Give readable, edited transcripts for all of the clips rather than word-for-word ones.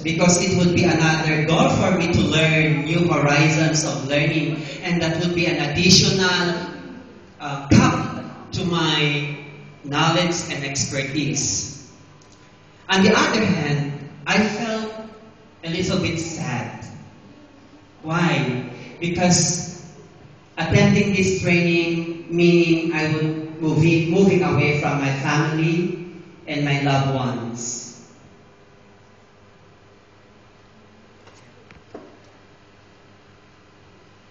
because it would be another door for me to learn new horizons of learning, and that would be an additional cup to my knowledge and expertise. On the other hand, I felt a little bit sad. Why? Because attending this training, meaning I would moving away from my family and my loved ones.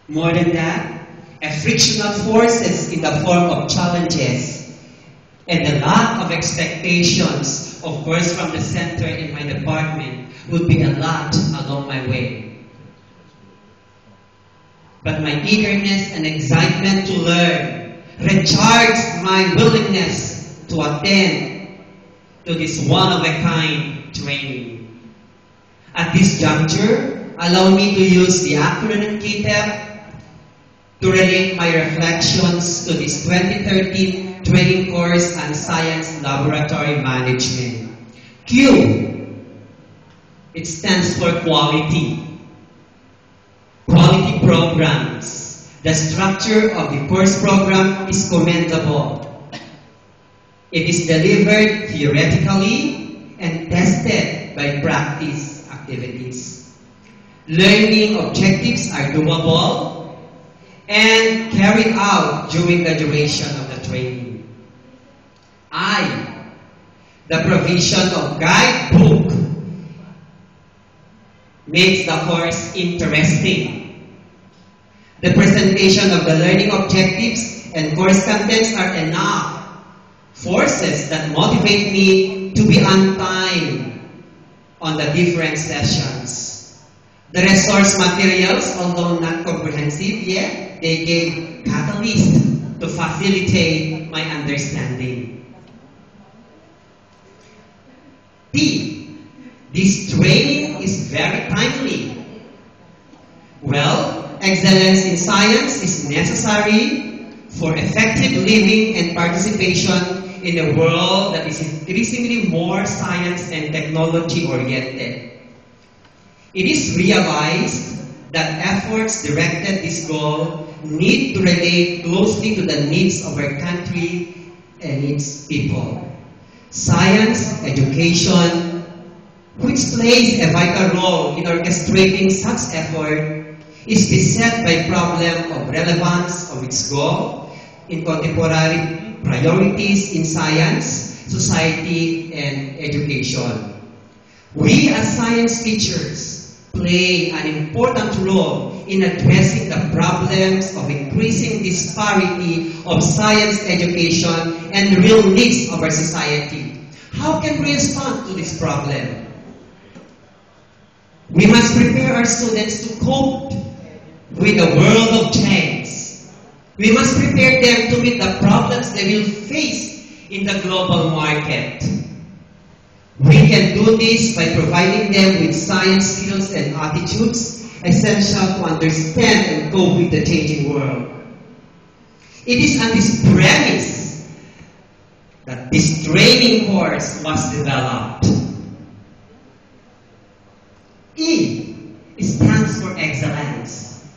More than that, a frictional forces in the form of challenges and the lack of expectations, of course, from the center in my department would be a lot along my way. But my eagerness and excitement to learn recharged my willingness to attend to this one-of-a-kind training. At this juncture, allow me to use the acronym KTEP to relate my reflections to this 2013 training course on Science Laboratory Management. Q, it stands for quality. Quality programs. The structure of the course program is commendable. It is delivered theoretically and tested by practice activities. Learning objectives are doable and carried out during the duration of the training. I, the provision of guidebook makes the course interesting. The presentation of the learning objectives and course contents are enough forces that motivate me to be on time on the different sessions. The resource materials, although not comprehensive yet, they gave catalyst to facilitate my understanding. T, this training is very timely. Well, excellence in science is necessary for effective living and participation in a world that is increasingly more science and technology oriented. It is realized that efforts directed at this goal need to relate closely to the needs of our country and its people. Science education, which plays a vital role in orchestrating such effort, is beset by problem of relevance of its goal in contemporary priorities in science, society, and education. We as science teachers play an important role in addressing the problems of increasing disparity of science education and the real needs of our society. How can we respond to this problem? We must prepare our students to cope with the world of change. We must prepare them to meet the problems they will face in the global market. We can do this by providing them with science skills and attitudes essential to understand and cope with the changing world. It is on this premise that this training course was developed. E stands for excellence.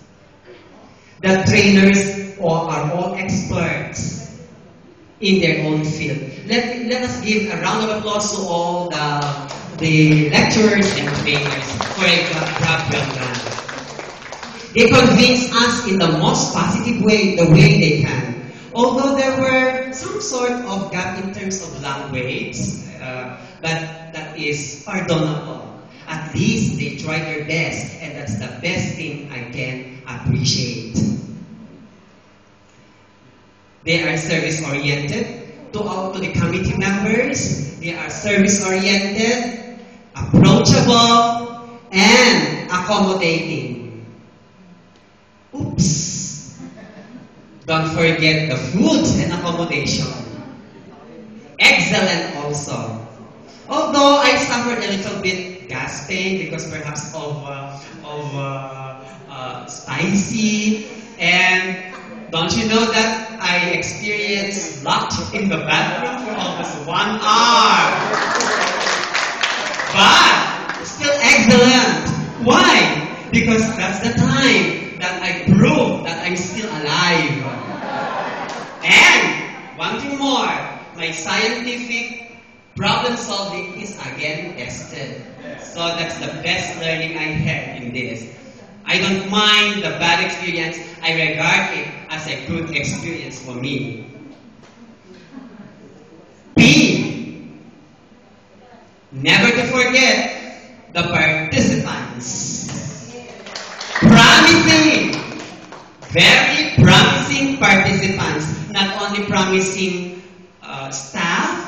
The trainers are all experts in their own field. Let us give a round of applause to all the lecturers and trainers for a job well done. They convince us in the most positive way, the way they can. Although there were some sort of gap in terms of language, but that is pardonable. At least they tried their best, and that's the best thing I can appreciate. They are service-oriented. To the committee members, they are service-oriented, approachable, and accommodating. Oops! Don't forget the food and accommodation. Excellent also. Although I suffered a little bit gasping because perhaps of spicy, and don't you know that I experienced locked in the bathroom for almost 1 hour. But still because that's the time that I prove that I'm still alive. And one thing more, my scientific problem solving is again tested. So that's the best learning I had in this. I don't mind the bad experience. I regard it as a good experience for me. B. Never to forget the participants. Promising. Very promising participants. Not only promising staff,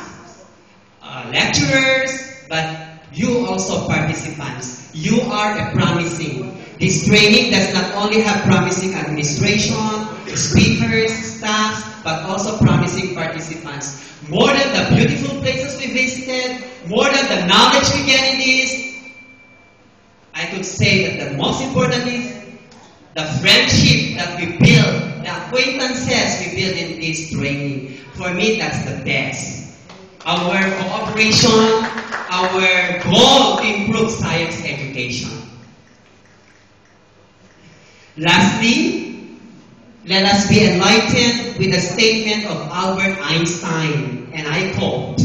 lecturers, but you also participants. You are a promising. This training does not only have promising administration, speakers, staff, but also promising participants. More than the beautiful places we visited, more than the knowledge we get in this, I could say that the most important is the friendship that we build, the acquaintances we build in this training. For me, that's the best. Our cooperation, our goal to improve science education. Lastly, let us be enlightened with a statement of Albert Einstein, and I quote,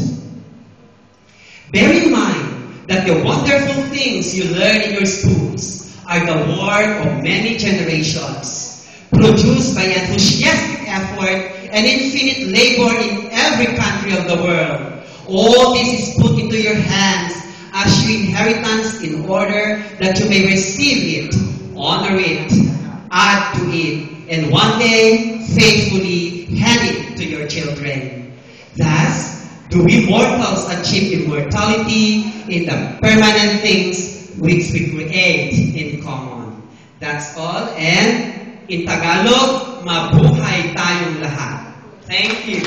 "Bear in mind that the wonderful things you learn in your schools are the work of many generations, produced by enthusiastic effort and infinite labor in every country of the world. All this is put into your hands as your inheritance in order that you may receive it, honor it, add to it, and one day faithfully hand it to your children. Thus, do we mortals achieve immortality in the permanent things which we create in common." That's all, and in Tagalog, mabuhay tayong lahat. Thank you.